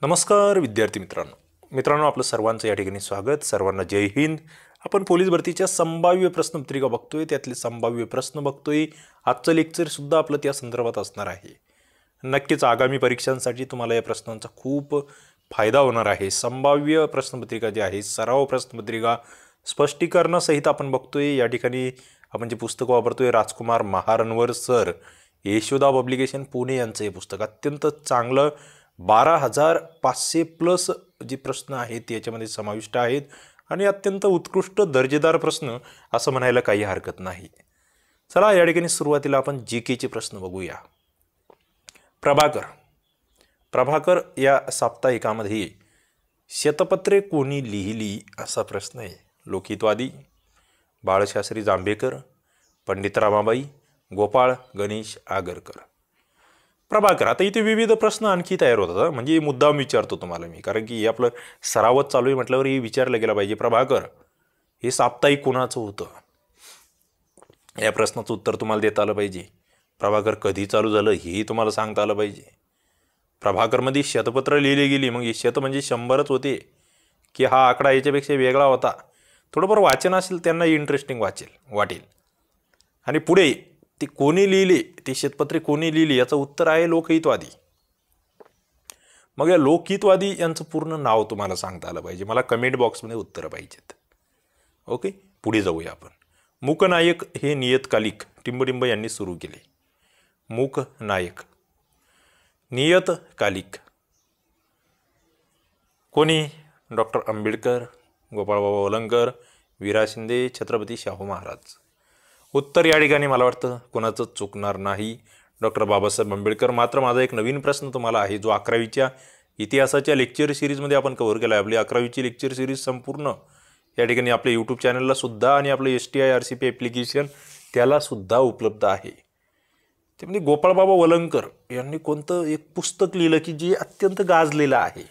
नमस्कार विद्यार्थी मित्रांनो आपलं सर्वांचं या ठिकाणी स्वागत. सर्वांना जय हिंद. आपण पोलीस भरतीच्या संभाव्य प्रश्नपत्रिका बघतोय, त्यातले संभाव्य प्रश्न बघतोय. आजचं लेक्चर सुद्धा आपलं त्या संदर्भात असणार आहे. नक्कीच आगामी परीक्षांसाठी तुम्हाला या प्रश्नांचा खूप फायदा होणार आहे. संभाव्य प्रश्नपत्रिका जी आहे, सराव प्रश्नपत्रिका स्पष्टीकरणासहित आपण बघतोय. या ठिकाणी आपण जे पुस्तक वापरतोय राजकुमार महारनवर सर, यशोदा पब्लिकेशन पुणे यांचं हे पुस्तक अत्यंत चांगलं. 12,500 प्लस जे प्रश्न आहेत याच्यामध्ये समाविष्ट आहेत आणि अत्यंत उत्कृष्ट दर्जेदार प्रश्न असं म्हणायला काही हरकत नाही. चला या ठिकाणी सुरुवातीला आपण जीकेचे प्रश्न बघूया. प्रभाकर या साप्ताहिकामध्ये शतपत्रे कोणी लिहिली असा प्रश्न आहे. लोकहितवादी, बाळशास्त्री जांभेकर, पंडित रमाबाई, गोपाळ गणेश आगरकर. प्रभाकर, आता इथे विविध प्रश्न आणखी तयार होतात. म्हणजे मुद्दाम विचारतो तुम्हाला मी, कारण की आपलं सरावच चालू आहे म्हटल्यावर हे विचारलं गेलं पाहिजे. प्रभाकर हे साप्ताहिक कोणाचं होतं, या प्रश्नाचं उत्तर तुम्हाला देता आलं पाहिजे. प्रभाकर कधी चालू झालं हेही तुम्हाला सांगता आलं पाहिजे. प्रभाकरमध्ये शतपत्र लिहिली गेली, मग हे शत म्हणजे 100च होते की हा आकडा याच्यापेक्षा वेगळा होता. थोडंफार वाचन असेल त्यांना इंटरेस्टिंग वाटेल. आणि पुढे ते कोणी लिहिले, ते शतपत्रे कोणी लिहिली याचं उत्तर आहे लोकहितवादी. मग या लोकहितवादी यांचं पूर्ण नाव तुम्हाला सांगता आलं पाहिजे. मला कमेंट बॉक्समध्ये उत्तरं पाहिजेत. ओके, पुढे जाऊया आपण. मूकनायक हे नियतकालिक टिंबटिंब यांनी सुरू केले. मूकनायक नियतकालिक कोणी? डॉक्टर आंबेडकर, गोपाळबाबा वलंगकर, वीरा शिंदे, छत्रपती शाहू महाराज. उत्तर या ठिकाणी मला वाटतं कोणाचं चुकणार नाही, डॉक्टर बाबासाहेब आंबेडकर. मात्र माझा एक नवीन प्रश्न तुम्हाला आहे, जो 11वीच्या इतिहासाच्या लेक्चर सिरीजमध्ये आपण कव्हर केला आहे. आपली 11वीची लेक्चर सिरीज संपूर्ण या ठिकाणी आपल्या यूट्यूब चॅनलला सुद्धा आणि आपलं STI-RCP ॲप्लिकेशन त्यालासुद्धा उपलब्ध आहे. त्यामध्ये गोपाळबाबा वलंगकर यांनी कोणतं एक पुस्तक लिहिलं की जे अत्यंत गाजलेलं आहे,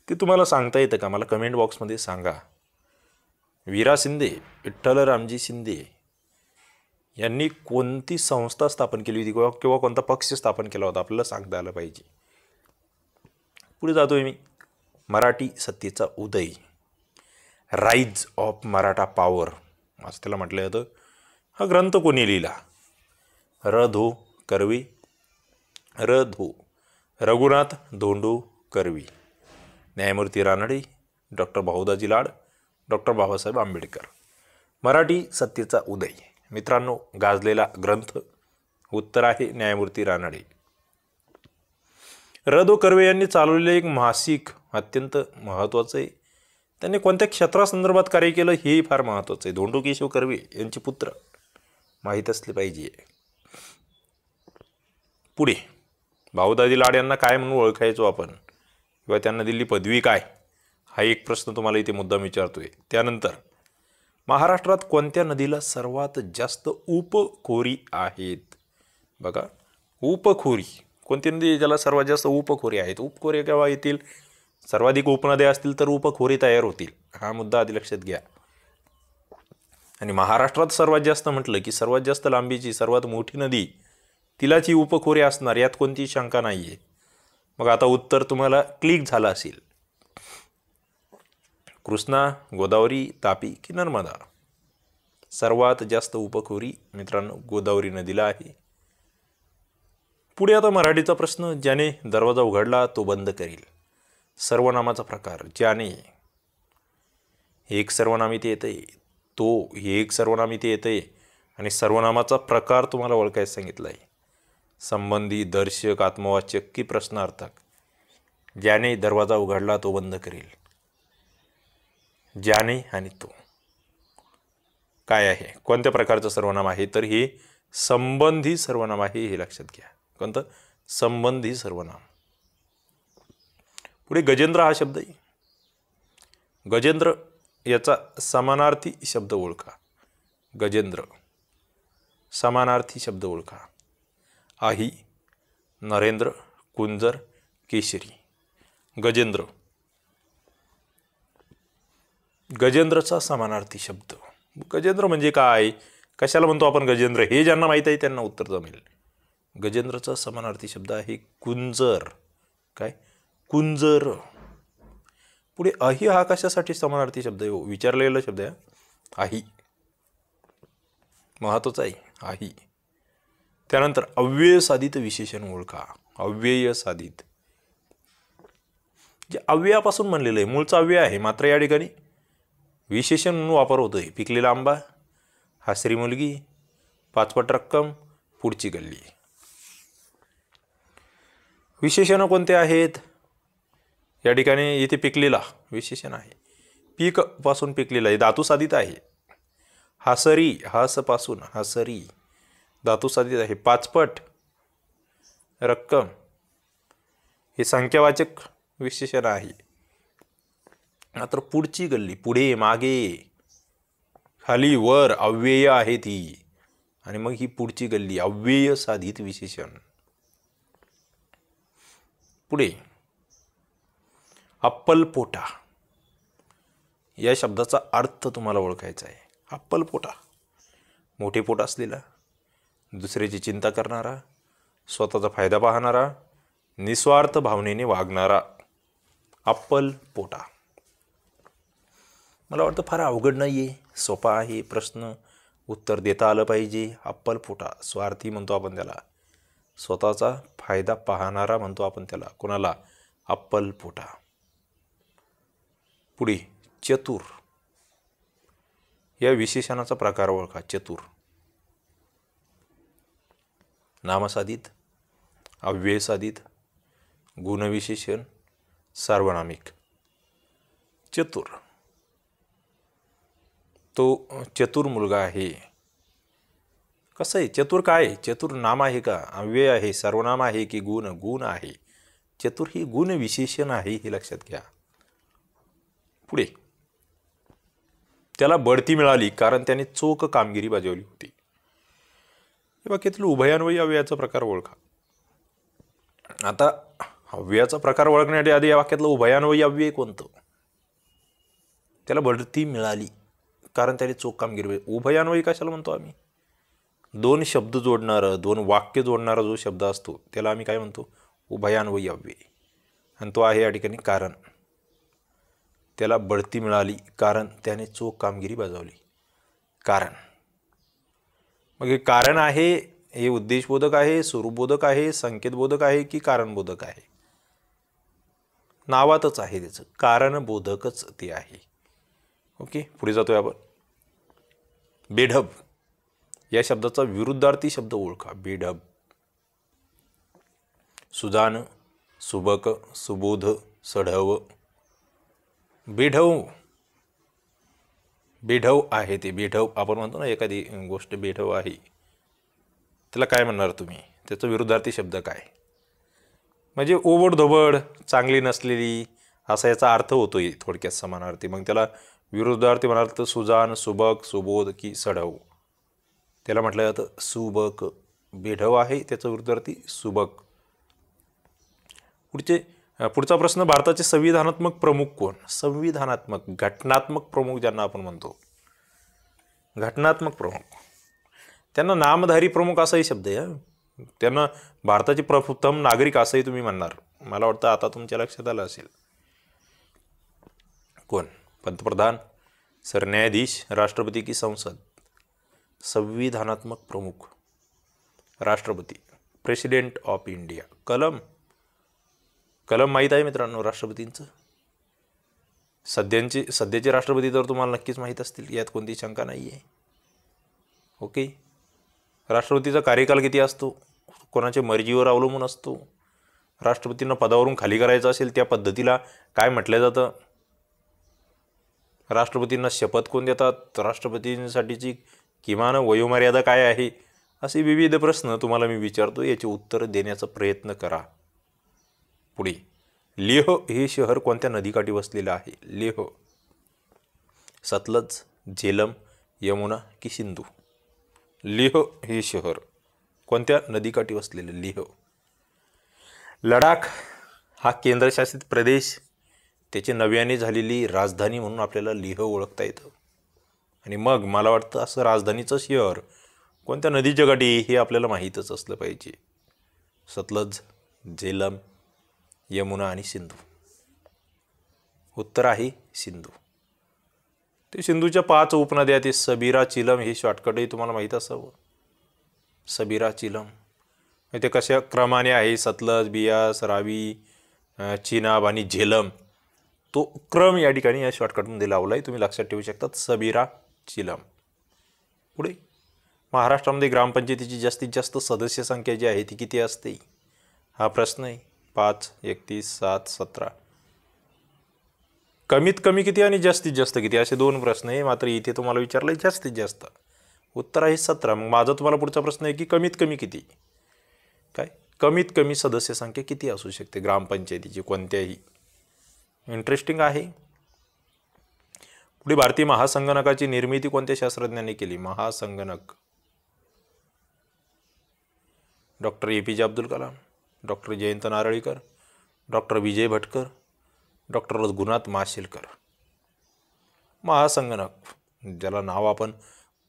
ते तुम्हाला सांगता येतं का? मला कमेंट बॉक्समध्ये सांगा. वीरा शिंदे, विठ्ठल रामजी शिंदे यांनी कोणती संस्था स्थापन केली होती किंवा कोणता पक्ष स्थापन केला होता, आपल्याला सांगता आलं पाहिजे. पुढे जातोय मी. मराठी सत्तेचा उदय, राईज ऑफ मराठा पॉवर असं त्याला म्हटलं जातं. हा ग्रंथ कोणी लिहिला? रघुनाथ धोंडो कर्वे, न्यायमूर्ती रानडे, डॉक्टर भाऊदाजी लाड, डॉक्टर बाबासाहेब आंबेडकर. मराठी सत्तेचा उदय मित्रांनो गाजलेला ग्रंथ. उत्तर आहे न्यायमूर्ती रानडे. धो कर्वे यांनी चालवलेलं एक मासिक अत्यंत महत्त्वाचं आहे. त्यांनी कोणत्या क्षेत्रासंदर्भात कार्य केलं हेही फार महत्त्वाचं आहे. धोंडो केशव कर्वे यांचे पुत्र माहीत असले पाहिजे. पुढे भाऊदाजी लाड यांना काय म्हणून ओळखायचो आपण, किंवा त्यांना दिलेली पदवी काय, हा एक प्रश्न तुम्हाला इथे मुद्दाम विचारतोय. त्यानंतर महाराष्ट्रात कोणत्या नदीला सर्वात जास्त उपखोरी आहेत? बघा, उपखोरी कोणती नदी ज्याला सर्वात जास्त उपखोरी आहेत? उपखोरी केव्हा येतील? सर्वाधिक उपनद्या असतील तर उपखोरी तयार होतील. हा मुद्दा आधी लक्षात घ्या. आणि महाराष्ट्रात सर्वात जास्त म्हटलं की सर्वात जास्त लांबीची सर्वात मोठी नदी तिलाच ही उपखोरी असणार, यात कोणती शंका नाही आहे. मग आता उत्तर तुम्हाला क्लिक झालं असेल. कृष्णा, गोदावरी, तापी की नर्मदा? सर्वात जास्त उपखोरी मित्रांनो गोदावरी नदीला आहे. पुढे आता मराठीचा प्रश्न. ज्याने दरवाजा उघडला तो बंद करील. सर्वनामाचा प्रकार. ज्याने हे एक सर्वनाम इथे येतंय, तो हे एक सर्वनाम इथे येतंय, आणि सर्वनामाचा प्रकार तुम्हाला ओळखायला सांगितलं आहे. संबंधी, दर्शक, आत्मवाचक की प्रश्नार्थक? ज्याने दरवाजा उघडला तो बंद करील. ज्याने आणि तो काय आहे, कोणत्या प्रकारचं सर्वनाम आहे? तर हे संबंधी सर्वनाम आहे, हे लक्षात घ्या. कोणतं? संबंधी सर्वनाम. पुढे गजेंद्र हा शब्द आहे. गजेंद्र याचा समानार्थी शब्द ओळखा. गजेंद्र समानार्थी शब्द ओळखा. आही, नरेंद्र, कुंजर, केशरी. गजेंद्र, गजेंद्रचा समानार्थी शब्द. गजेंद्र म्हणजे काय, कशाला म्हणतो आपण गजेंद्र, हे ज्यांना माहीत आहे त्यांना उत्तर जमेल. गजेंद्रचा समानार्थी शब्द आहे कुंजर. काय? कुंजर. पुढे अही हा कशासाठी समानार्थी शब्द आहे? विचारलेला शब्द आहे अही, महत्वाचा आहे अही. त्यानंतर अव्यय साधित विशेषण ओळखा. अव्यय साधित जे अव्ययापासून बनलेलं आहे, मूळचा अव्यय आहे, मात्र या ठिकाणी विशेषण म्हणून वापर होतोय. पिकलेला आंबा, हासरी मुलगी, पाचपट रक्कम, पुढची गल्ली. विशेषण कोणते आहेत? या ठिकाणी इथे पिकलेला विशेषण आहे, पीक पासून पिकलेला आहे, धातू साधित आहे. हासरी, हास पासून हासरी, धातू साधित आहे. पाचपट रक्कम हे संख्यावाचक विशेषण आहे. मात्र पुढची गल्ली, पुढे, मागे, खाली, वर अव्यय आहे ती, आणि मग ही पुढची गल्ली अव्यय साधित विशेषण. पुढे अप्पलपोटा, या शब्दाचा अर्थ तुम्हाला ओळखायचा आहे. अप्पलपोटा, मोठे पोट असलेला, दुसऱ्याची चिंता करणारा, स्वतःचा फायदा पाहणारा, निस्वार्थ भावनेने वागणारा. अप्पलपोटा. मला वाटतं फार अवघड नाही आहे, सोपा आहे. प्रश्न उत्तर देता आलं पाहिजे. अप्पलपोटा, स्वार्थी म्हणतो आपण त्याला, स्वतःचा फायदा पाहणारा म्हणतो आपण त्याला. कोणाला? अप्पलपोटा. पुढे चतुर, या विशेषणाचा प्रकार ओळखा. चतुर नामसाधित, अव्ययसाधित, गुणविशेषण, सार्वनामिक. चतुर, तो चतुर मुलगा आहे. कसं आहे? चतुर काय आहे? चतुर नाम आहे का? अव्यय आहे, सर्वनाम आहे की गुण? गुण आहे. चतुर ही गुणविशेषण आहे, हे लक्षात घ्या. पुढे त्याला बढती मिळाली कारण त्याने चोख कामगिरी बजावली होती. हे वाक्यातील उभयान्वयी अव्ययाचा प्रकार ओळखा. आता अव्ययाचा प्रकार ओळखण्यासाठी आधी या वाक्यातलं उभयान्वयी अव्यय कोणतं? त्याला बढती मिळाली कारण त्याने चोख कामगिरी. उभयान्वयी कशाला म्हणतो आम्ही? दोन शब्द जोडणारं, दोन वाक्य जोडणारा जो शब्द असतो त्याला आम्ही काय म्हणतो? उभयान्वयी अव्यय. आणि तो आहे या ठिकाणी कारण. त्याला बढती मिळाली कारण त्याने चोख कामगिरी बजावली. कारण, मग हे कारण आहे, हे उद्देशबोधक आहे, स्वरूपबोधक आहे, संकेतबोधक आहे की कारणबोधक आहे? नावातच आहे त्याचं, कारणबोधकच ते आहे. ओके, पुढे जातोय आपण. बेढब, या शब्दाचा विरुद्धार्थी शब्द ओळखा. बेढब. सुजान, सुबक, सुबोध, सढव. बेढव, बेढव आहे ते. बेढव आपण म्हणतो ना, एखादी गोष्ट बेढव आहे, त्याला काय म्हणणार तुम्ही? त्याचा विरुद्धार्थी शब्द काय? म्हणजे ओबडधोबड, चांगली नसलेली, असा याचा अर्थ होतोय थोडक्यात समानार्थी. मग त्याला विरुद्धार्थी म्हणाल तर सुजान, सुबक, सुबोध की सढव. त्याला म्हटलं जातं सुबक. बेढव आहे, त्याचा विरुद्धार्थी सुबक. पुढचा प्रश्न, भारताचे संविधानात्मक प्रमुख कोण? संविधानात्मक, घटनात्मक प्रमुख ज्यांना आपण म्हणतो, घटनात्मक प्रमुख, त्यांना नामधारी प्रमुख असाही शब्द आहे. त्यांना भारताचे प्रथम नागरिक असंही तुम्ही म्हणणार. मला वाटतं आता तुमच्या लक्षात आलं असेल. कोण? पंतप्रधान, सरन्यायाधीश, राष्ट्रपती की संसद? संविधानात्मक प्रमुख राष्ट्रपती, प्रेसिडेंट ऑफ इंडिया. कलम, कलम माहीत आहे मित्रांनो राष्ट्रपतींचं? सध्याचे राष्ट्रपती तर तुम्हाला नक्कीच माहीत असतील, यात कोणती शंका नाही आहे. ओके, राष्ट्रपतीचा कार्यकाल किती असतो? कोणाच्या मर्जीवर अवलंबून असतो. राष्ट्रपतींना पदावरून खाली करायचं असेल त्या पद्धतीला काय म्हटलं जातं? राष्ट्रपतींना शपथ कोण देतात? राष्ट्रपतींसाठीची किमान वयोमर्यादा काय आहे? असे विविध प्रश्न तुम्हाला मी विचारतो, याचे उत्तर देण्याचा प्रयत्न करा. पुढे, लेह हे शहर कोणत्या नदीकाठी वसलेलं आहे? लेह. सतलज, झेलम, यमुना की सिंधू? लेह हे शहर कोणत्या नदीकाठी वसलेलं? लेह. लडाख हा केंद्रशासित प्रदेश, त्याची नव्याने झालेली राजधानी म्हणून आपल्याला लेह ओळखता येतं. आणि मग मला वाटतं असं राजधानीचं शहर कोणत्या नदीच्या काठी हे आपल्याला माहीतच असलं पाहिजे. सतलज, झेलम, यमुना आणि सिंधू. उत्तर आहे सिंधू. ते सिंधूच्या 5 उपनद्या, ते सबीरा, चिलम, हे शॉर्टकटही तुम्हाला माहीत असावं. सबीरा, चिलम ते कशा क्रमाने आहे, सतलज, बियास, रावी, चिनाब आणि झेलम. तो क्रम या ठिकाणी या शॉर्टकटमध्ये लावला आहे, तुम्ही लक्षात ठेवू शकतात. सबीरा, चिलम. पुढे महाराष्ट्रामध्ये ग्रामपंचायतीची जास्तीत जास्त सदस्य संख्या जी आहे ती किती असते, हा प्रश्न आहे. 5, 31, 7, 17. कमीत कमी किती आणि जास्तीत जास्त किती, असे 2 प्रश्न आहे. मात्र इथे तुम्हाला विचारलं जास्तीत जास्त. उत्तर आहे 17. मग माझा तुम्हाला पुढचा प्रश्न आहे की कमीत कमी किती, काय कमीत कमी सदस्य संख्या किती असू शकते ग्रामपंचायतीची कोणत्याही. इंटरेस्टिंग आहे. पुढे भारतीय महासंगणकाची निर्मिती कोणत्या शास्त्रज्ञांनी केली. महासंगणक. Doctor APJ Abdul Kalam, doctor Jayant Narlikar, doctor Vijay Bhatkar, doctor Raghunath Mashelkar. महासंगणक, ज्याला नाव आपण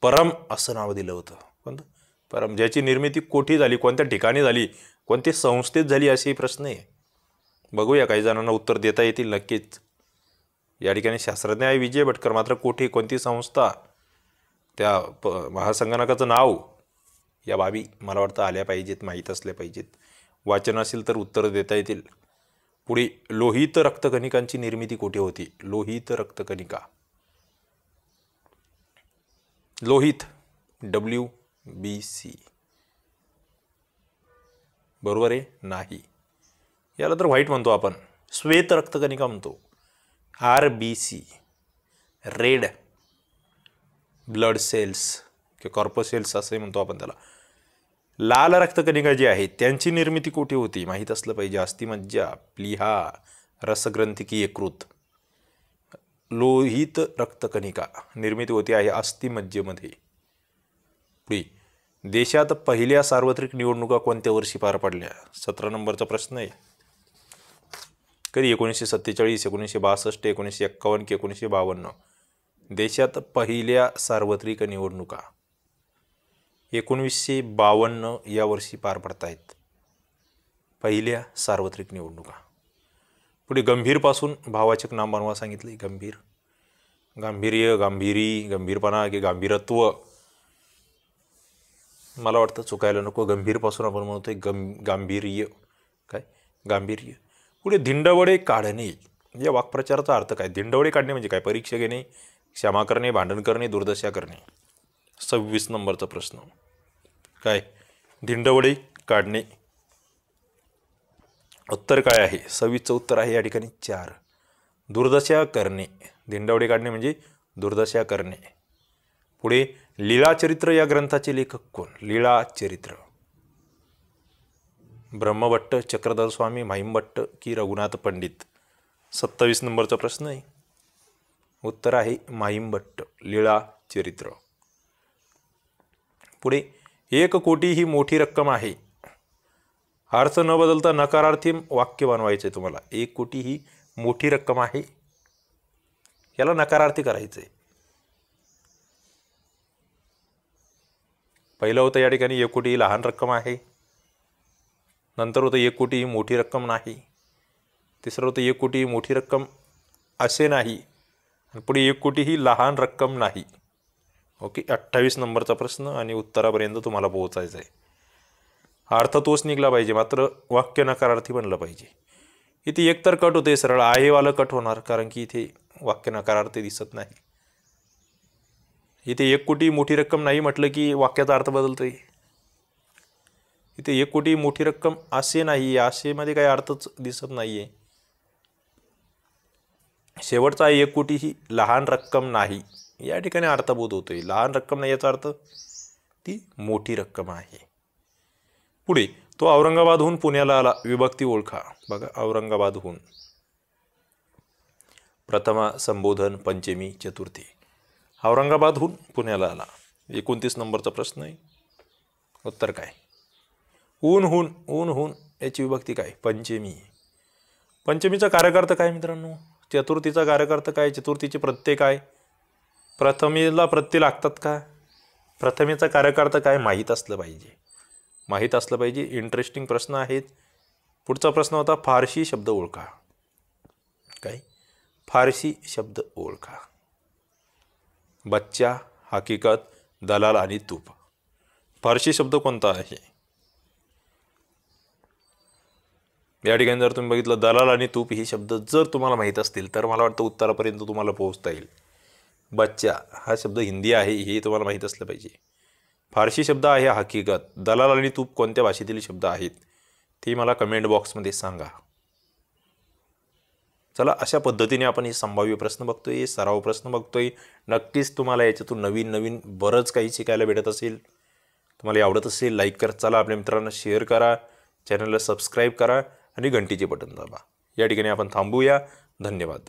परम असं नाव दिलं होतं. कोणतं परम, ज्याची निर्मिती कोठी झाली, कोणत्या ठिकाणी झाली, कोणत्या संस्थेत झाली, असे प्रश्न आहे. बघूया, काही जणांना उत्तर देता येतील नक्कीच. या ठिकाणी शास्त्रज्ञ आहे विजय भटकर, मात्र कोठी, कोणती संस्था, त्या महासंगणकाचं नाव, या बाबी मला वाटतं आल्या पाहिजेत, माहीत असल्या पाहिजेत. वाचन असेल तर उत्तर देता येतील. पुढे लोहित रक्तकणिकांची निर्मिती कुठे होती. लोहित रक्तकणिका. लोहित, WBC. बरोबर आहे. नाही, याला तर व्हाईट म्हणतो आपण. श्वेत रक्तकणिका म्हणतो, RBC. रेड ब्लड सेल्स किंवा कॉर्पोसेल्स असंही म्हणतो आपण त्याला. लाल रक्तकणिका जी आहे त्यांची निर्मिती कुठे होती, माहीत असलं पाहिजे. अस्थिमज्जा, प्लीहा, रसग्रंथिकी यकृत. लोहित रक्तकणिका निर्मिती होती आहे अस्थिमज्जेमध्ये. पुढे देशात पहिल्या सार्वत्रिक निवडणुका कोणत्या वर्षी पार पडल्या. 17 नंबरचा प्रश्न आहे. कधी. 1947, 1962, 1951 की 1952. देशात पहिल्या सार्वत्रिक निवडणुका 1952 या वर्षी पार पडत आहेत. पहिल्या सार्वत्रिक निवडणुका. पुढे गंभीरपासून भाववाचक नाम बनवा सांगितले. गंभीर, गांभीर्य, गांभीरी, गंभीरपणा की गांभीरत्व. मला वाटतं चुकायला नको. गंभीरपासून आपण म्हणतोय गांभीर्य. काय गांभीर्य. पुढे धिंडवडे काढणे या वाक्प्रचाराचा अर्थ काय. धिंडवडे काढणे म्हणजे काय. परीक्षा घेणे, क्षमा करणे, भांडण करणे, दुर्दशा करणे. 26 नंबरचा प्रश्न. काय धिंडवडे काढणे. उत्तर काय आहे. 26चं उत्तर आहे या ठिकाणी 4. दुर्दशा करणे. धिंडवडे काढणे म्हणजे दुर्दशा करणे. पुढे लीळाचरित्र या ग्रंथाचे लेखक कोण. लीळाचरित्र. ब्रह्मभट्ट, चक्रधर स्वामी, माहिमभट्ट की रघुनाथ पंडित. 27 नंबरचा प्रश्न आहे. उत्तर आहे माहिमभट्ट. लीळाचरित्र. पुढे 1 कोटी ही मोठी रक्कम आहे. अर्थ न बदलता नकारार्थी वाक्य बनवायचे तुम्हाला. 1 कोटी ही मोठी रक्कम आहे, याला नकारार्थी करायचं आहे. पहिलं होतं या ठिकाणी 1 कोटी ही लहान रक्कम आहे. नंतर होतं 1 कोटी ही मोठी रक्कम नाही. तिसरं होतं 1 कोटी ही मोठी रक्कम असे नाही. आणि पुढे 1 कोटी ही लहान रक्कम नाही. ओके. 28 नंबरचा प्रश्न आणि उत्तरापर्यंत तुम्हाला पोहोचायचं आहे. अर्थ तोच निघला पाहिजे, मात्र वाक्य नकारार्थी बनलं पाहिजे. इथे एक तर कट होते, सरळ आहेवालं कट होणार, कारण की इथे वाक्य नकारार्थी दिसत नाही. इथे 1 कोटी मोठी रक्कम नाही म्हटलं की वाक्याचा अर्थ बदलतोय. इथे 1 कोटी मोठी रक्कम असे नाही, असे मध्ये काही अर्थच दिसत नाहीये. शेवटचा 1 कोटी ही लहान रक्कम नाही, या ठिकाणी अर्थबोध होतोय. लहान रक्कम नाही याचा अर्थ ती मोठी रक्कम आहे. पुढे तो औरंगाबादहून पुण्याला आला. विभक्ती ओळखा. बघा, औरंगाबादहून. प्रथमा, संबोधन, पंचमी, चतुर्थी. औरंगाबादहून पुण्याला आला. 29 नंबरचा प्रश्न आहे. उत्तर काय. ऊनहून. ऊनहून याची विभक्ती काय. पंचमी. पंचमीचा कारकार्थ काय मित्रांनो. चतुर्थीचा कारकार्थ काय. चतुर्थीचे प्रत्यय काय. प्रथमेला प्रत्यय लागतात का. प्रथमेचा कारकार्थ काय माहीत असलं पाहिजे. माहीत असलं पाहिजे. इंटरेस्टिंग प्रश्न आहेत. पुढचा प्रश्न होता फारसी शब्द ओळखा. काय? फारसी शब्द ओळखा. बच्चा, हकीकत, दलाल आणि तूप. फारसी शब्द कोणता आहे? या ठिकाणी जर तुम्ही बघितलं दलाल आणि तूप ही शब्द जर तुम्हाला माहीत असतील तर मला वाटतं उत्तरापर्यंत तुम्हाला पोहोचता येईल. बच्चा हा शब्द हिंदी आहे हे तुम्हाला माहीत असलं पाहिजे. फारसी शब्द आहे हकीकत. दलाल आणि तूप कोणत्या भाषेतील शब्द आहेत ते मला कमेंट बॉक्समध्ये सांगा. चला, अशा पद्धतीने आपण हे संभाव्य प्रश्न बघतोय, सराव प्रश्न बघतोय. नक्कीच तुम्हाला याच्यातून नवीन नवीन बरंच काही शिकायला भेटत असेल. तुम्हाला आवडत असेल लाईक करा, चला आपल्या मित्रांना शेअर करा, चॅनलला सबस्क्राईब करा आणि घंटीचे बटन दाबा. या ठिकाणी आपण थांबूया. धन्यवाद.